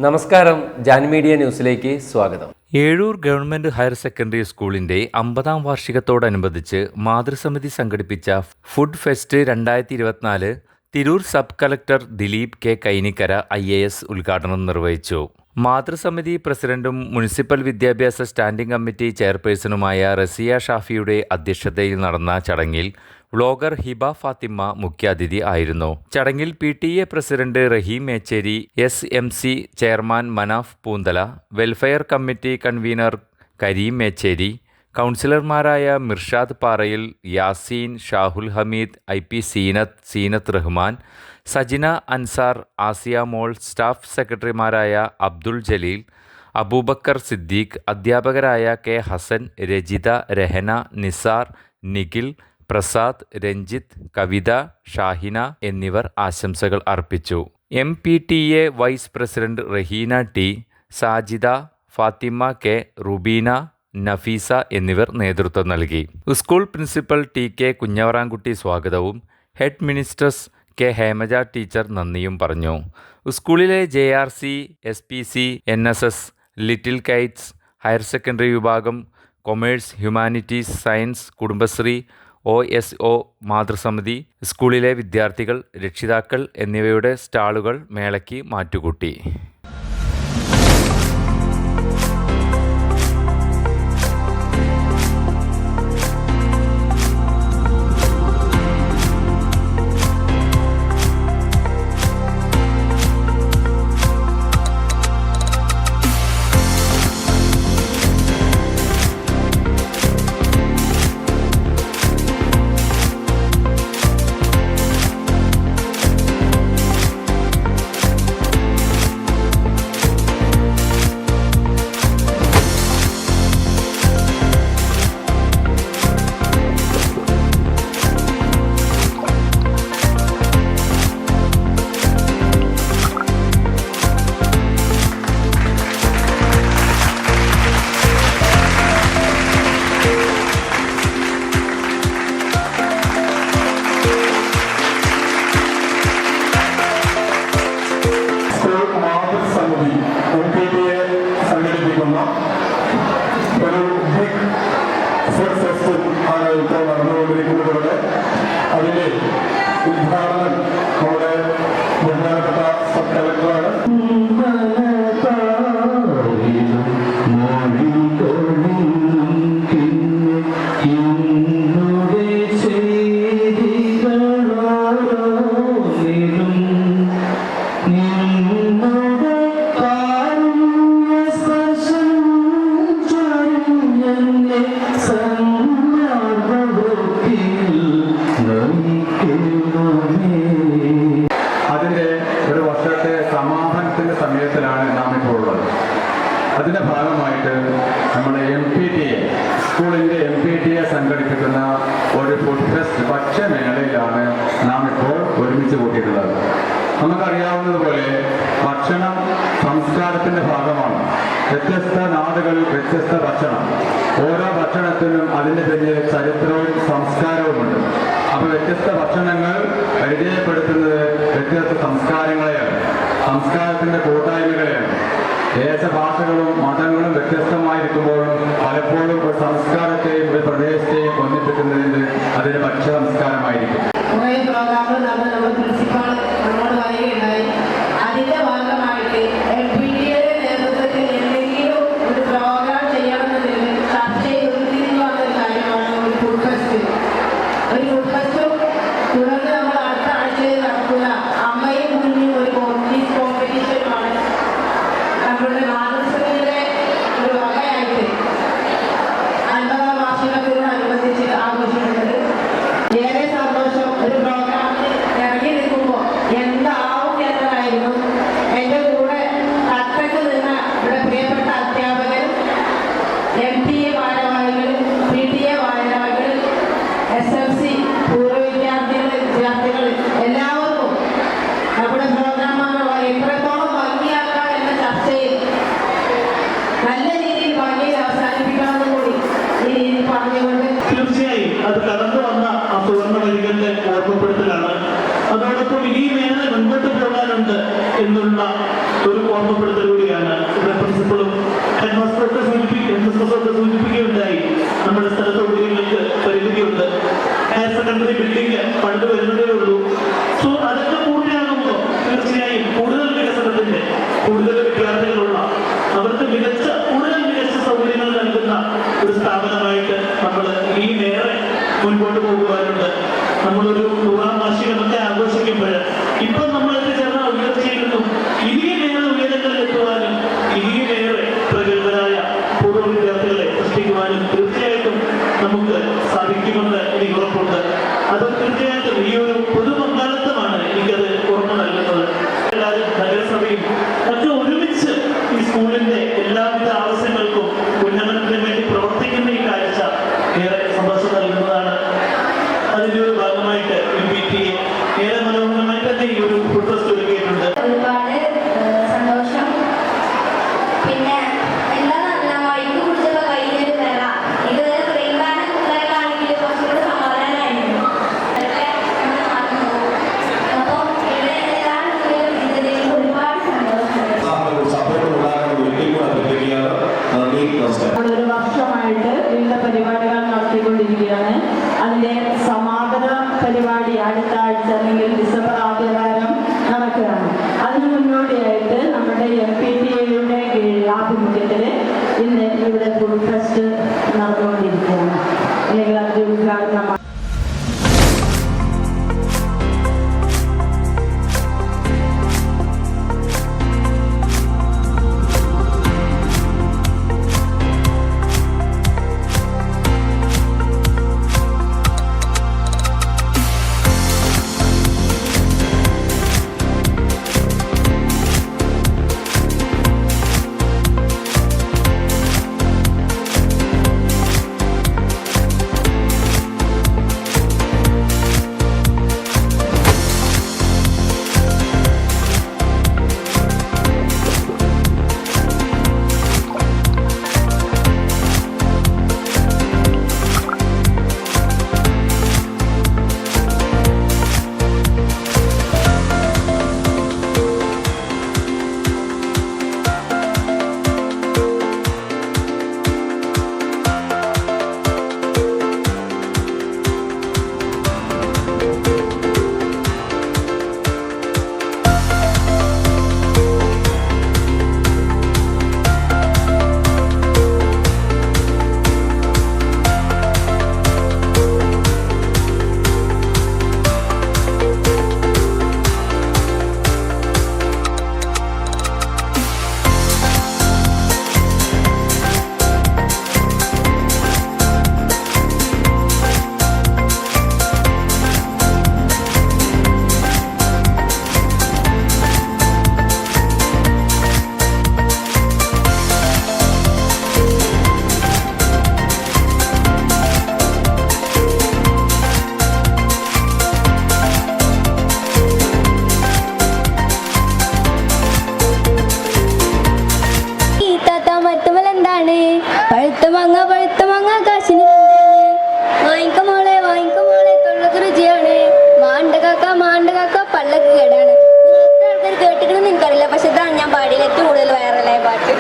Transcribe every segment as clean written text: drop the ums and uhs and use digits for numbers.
നമസ്കാരം, ജാൻ മീഡിയ ന്യൂസിലേക്ക് സ്വാഗതം. ഏഴൂർ ഗവൺമെന്റ് ഹയർ സെക്കൻഡറി സ്കൂളിന്റെ 50ാം വാർഷികത്തോടനുബന്ധിച്ച് മാതൃസമിതി സംഘടിപ്പിച്ച food fest 2024 Tirur sub collector Dileep K Kainikkara IAS ഉദ്ഘാടനം നിർവഹിച്ചു. മാതൃസമിതി പ്രസിഡന്റും മുനിസിപ്പൽ വിദ്യാഭ്യാസ സ്റ്റാൻഡിംഗ് കമ്മിറ്റി ചെയർപേഴ്സണുമായ റസിയ ഷാഫിയുടെ അധ്യക്ഷതയിൽ നടന്ന ചടങ്ങിൽ വ്ളോഗർ ഹിബ ഫാത്തിമ മുഖ്യാതിഥി ആയിരുന്നു. ചടങ്ങിൽ PTA president Raheem Mecheri, SMC chairman Manaf Poonthala, welfare committee convener Kareem Mecheri, കൗൺസിലർമാരായ മിർഷാദ് പാറയിൽ, യാസീൻ, ഷാഹുൽ ഹമീദ്, IP സീനത്ത് റഹ്മാൻ, സജിന അൻസാർ, ആസിയ മോൾ, സ്റ്റാഫ് സെക്രട്ടറിമാരായ അബ്ദുൾ ജലീൽ, അബൂബക്കർ സിദ്ദീഖ്, അധ്യാപകരായ K ഹസൻ, രജിത, രഹന, നിസാർ, നിഖിൽ, പ്രസാദ്, രഞ്ജിത്ത്, കവിത, ഷാഹിന എന്നിവർ ആശംസകൾ അർപ്പിച്ചു. MPTA vice president Raheena T, Sajida, Fathima K, Rubeena, Nafeesa എന്നിവർ നേതൃത്വം നൽകി. സ്കൂൾ പ്രിൻസിപ്പൽ TK കുഞ്ഞവറാൻകുട്ടി സ്വാഗതവും head mistress K Hemaja teacher നന്ദിയും പറഞ്ഞു. സ്കൂളിലെ JRC, SPC, NSS, Little Kites, higher secondary വിഭാഗം, commerce, humanities, science, Kudumbashree, OSO, മാതൃസമിതി, സ്കൂളിലെ വിദ്യാർത്ഥികൾ, രക്ഷിതാക്കൾ എന്നിവയുടെ സ്റ്റാളുകൾ മേളയ്ക്ക് മാറ്റുകൂട്ടി. ഒരു ബിഗ് ഫുഡ് ഫെസ്റ്റ് ആണ് ഇപ്പോൾ നടന്നുകൊണ്ടിരിക്കുന്നതുകൊണ്ട് അതിൻ്റെ ഉദ്ഘാടനം നമ്മുടെ ബഹുമാനപ്പെട്ട സബ് കളക്ടറാണ്. അതിൻ്റെ ഒരു വർഷത്തെ സമാപനത്തിൻ്റെ സമയത്തിലാണ് നാം ഇപ്പോൾ ഉള്ളത്. അതിൻ്റെ ഭാഗമായിട്ട് നമ്മുടെ MPTA സ്കൂളിൻ്റെ MPTA സംഘടിപ്പിക്കുന്ന ഒരു ഫുഡ് ഫെസ്റ്റ് ഭക്ഷ്യമേളയിലാണ് നാം ഇപ്പോൾ ഒരുമിച്ച് കൂട്ടിയിട്ടുള്ളത്. നമുക്കറിയാവുന്നതുപോലെ ഭക്ഷണം സംസ്കാരത്തിൻ്റെ ഭാഗമാണ്. വ്യത്യസ്ത നാടുകളിൽ വ്യത്യസ്ത ഭക്ഷണം, ഓരോ ഭക്ഷണത്തിനും അതിൻ്റെ പിന്നിൽ ചരിത്രവും സംസ്കാരവുമുണ്ട്. അപ്പോൾ വ്യത്യസ്ത ഭക്ഷണങ്ങൾ പരിചയപ്പെടുത്തുന്നത് വ്യത്യസ്ത സംസ്കാരങ്ങളെയാണ്, സംസ്കാരത്തിൻ്റെ കൂട്ടായ്മകളെയാണ്. ദേശഭാഷകളും മതങ്ങളും വ്യത്യസ്തമായിരിക്കുമ്പോഴും പലപ്പോഴും ഒരു സംസ്കാരത്തെയും ഒരു പ്രദേശത്തെയും ഒന്നിപ്പിക്കുന്നതിന് അതിന് ഭക്ഷ്യ സംസ്കാരമായിരിക്കും. അതിന്റെ ഭാഗമായിട്ട് MPTAയുടെ നേതൃത്വത്തിൽ എന്തെങ്കിലും ഒരു പ്രോഗ്രാം ചെയ്യണമെന്നതിൽ ചർച്ച ചെയ്തിരിക്കുന്ന കാര്യമാണ് ഒരു ഫുഡ് ഫെസ്റ്റ്. ഒരു ഫുഡ് ഫെസ്റ്റും തുടർന്ന് നമ്മൾ അടുത്ത ആഴ്ചയിൽ നടക്കുന്ന അമ്മയും കുഞ്ഞും ഒരു കോമ്പറ്റീഷനുമാണ് നമ്മളുടെ മാതൃസമിതിയുടെ ഒരു വകയായിട്ട് 50ാം വാർഷികത്തോടനുബന്ധിച്ച് ആഘോഷിക്കുന്നത്. ഏറെ സന്തോഷം. ഒരു പ്രോഗ്രാമിൽ ഇറങ്ങി നിൽക്കുമ്പോൾ എന്താവും എന്നതായിരുന്നു. എൻ്റെ കൂടെ കട്ടക്ക് നിന്ന ഇവിടെ പ്രിയപ്പെട്ട അധ്യാപകരും MPA ഭാരവാഹികളും PTA ഭാരവാഹികളും SMC പൂർവ്വ വിദ്യാർത്ഥികൾ എല്ലാവർക്കും നമ്മുടെ പ്രോഗ്രാമുകൾ എത്രത്തോളം ഭംഗിയാക്കാം എന്ന ചർച്ചയിൽ നല്ല രീതിയിൽ ഭംഗിയിൽ അവസാനിപ്പിക്കണമെന്ന് കൂടി ഈ രീതിയിൽ പറഞ്ഞുകൊണ്ട് തീർച്ചയായും അത് കടന്നു വന്ന ആ സുവർണ്ണ വഴികളുടെ ഓർമ്മപ്പെടുത്തലാണ്. അതോടൊപ്പം ഈ മേഖല മുൻപോട്ട് പോകാനുണ്ട് എന്നുള്ള ഒരു ഓർമ്മപ്പെടുത്തൽ കൂടിയാണ്. ഇവിടെ പ്രിൻസിപ്പളും ഹെഡ് മാസ്റ്ററൊക്കെ സൂചിപ്പിക്കുകയുണ്ടായി. നമ്മുടെ സ്ഥല സൗകര്യങ്ങൾക്ക് പരിമിതിയുണ്ട്. ഹയർ സെക്കൻഡറി ബിൽഡിംഗ് പണ്ട് വരുന്നതേ ഉള്ളൂ. സോ അതൊക്കെ പൂർത്തിയാകുമ്പോൾ തീർച്ചയായും കൂടുതൽ വികസനത്തിന്റെ, കൂടുതൽ വിദ്യാർത്ഥികളുള്ള, അവർക്ക് കൂടുതൽ മികച്ച സൗകര്യങ്ങൾ നൽകുന്ന ഒരു സ്ഥാപനമായിട്ട് നമ്മൾ ഇനിയുമേറെ മുൻപോട്ട് പോകുവാനുണ്ട്. നമ്മളൊരു 100ാം വാർഷികമൊക്കെ ആഘോഷിക്കുമ്പോൾ ഇപ്പം നമ്മൾ എത്തിച്ചേർന്ന ഉയർച്ചയിലും ഇനിയുമേറെ ഉയരങ്ങളിൽ എത്തുവാനും ഇനിയുമേറെ പ്രഗത്ഭരായ പൂർവ്വ വിദ്യാർത്ഥികളെ സൃഷ്ടിക്കുവാനും തീർച്ചയായിട്ടും നമുക്ക് സാധിക്കുമെന്ന് എനിക്ക് ഉറപ്പുണ്ട്. അത് തീർച്ചയായിട്ടും ഈ ഒരു പൊതുപങ്കാളിത്തമാണ് എനിക്കത് ഉറപ്പ് നൽകുന്നത്. എല്ലാവരും നഗരസഭയും ഒക്കെ ഒരുമിച്ച് ഈ സ്കൂളിന്റെ എല്ലാവിധ ആവശ്യങ്ങൾക്കും ഉന്നമനത്തിനു വേണ്ടി പ്രവർത്തിക്കുന്ന ഈ കാഴ്ച ഏറെ സന്തോഷം നൽകുന്നതാണ്. അതിന്റെ ഒരു ഭാഗമായിട്ട് MPTA ഏറെ മനോഹരമായി തന്നെ ഈ ഒരു ഫുഡ് ഫെസ്റ്റ് ഒരുക്കിയിട്ടുണ്ട്. ഒരുപാട് സന്തോഷം. പിന്നെ എന്താ വൈകി കുടിച്ചുള്ള കഴിഞ്ഞൊരു നില ഇത് പ്രിയങ്കാരൻ കുട്ടികളാണെങ്കിൽ കുറച്ചുകൂടെ സമാധാനമായിരുന്നു. അതൊക്കെ നമ്മൾ മറന്നു പോകും. അപ്പോൾ ഇവിടെ എല്ലാവരും ഇതിലേക്ക് ഒരുപാട് ഒരു വർഷമായിട്ട് വിവിധ പരിപാടികൾ നടത്തിക്കൊണ്ടിരിക്കുകയാണ്. അതിന്റെ സമാപന പരിപാടി അടുത്ത ആഴ്ച അല്ലെങ്കിൽ ഡിസംബർ ആദ്യവാരം നടക്കുകയാണ്. അതിനു മുന്നോടിയായിട്ട് നമ്മുടെ MPTA-യുടെ ആഭിമുഖ്യത്തിൽ ഇന്ന് ഇവിടെ ഫുഡ് ഫെസ്റ്റ് നടന്നുകൊണ്ടിരിക്കുകയാണ്. അല്ലെങ്കിൽ അതിന്റെ ഉദ്ഘാടനം പഴുത്ത മാങ്ങ കാശിന് വാങ്ങിക്ക മോളെ തൊള്ളക്ക് രുചിയാണ്. മാണ്ട കാക്ക പള്ളക്ക് കേടാണ്. നിങ്ങൾ എത്ര ആൾക്കാർ കേട്ടിക്കണമെന്ന് എനിക്കറിയില്ല. പക്ഷെ ഇതാണ് ഞാൻ പാടിയിൽ ഏറ്റവും കൂടുതൽ വൈറലായ പാട്ട്.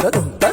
തകതാം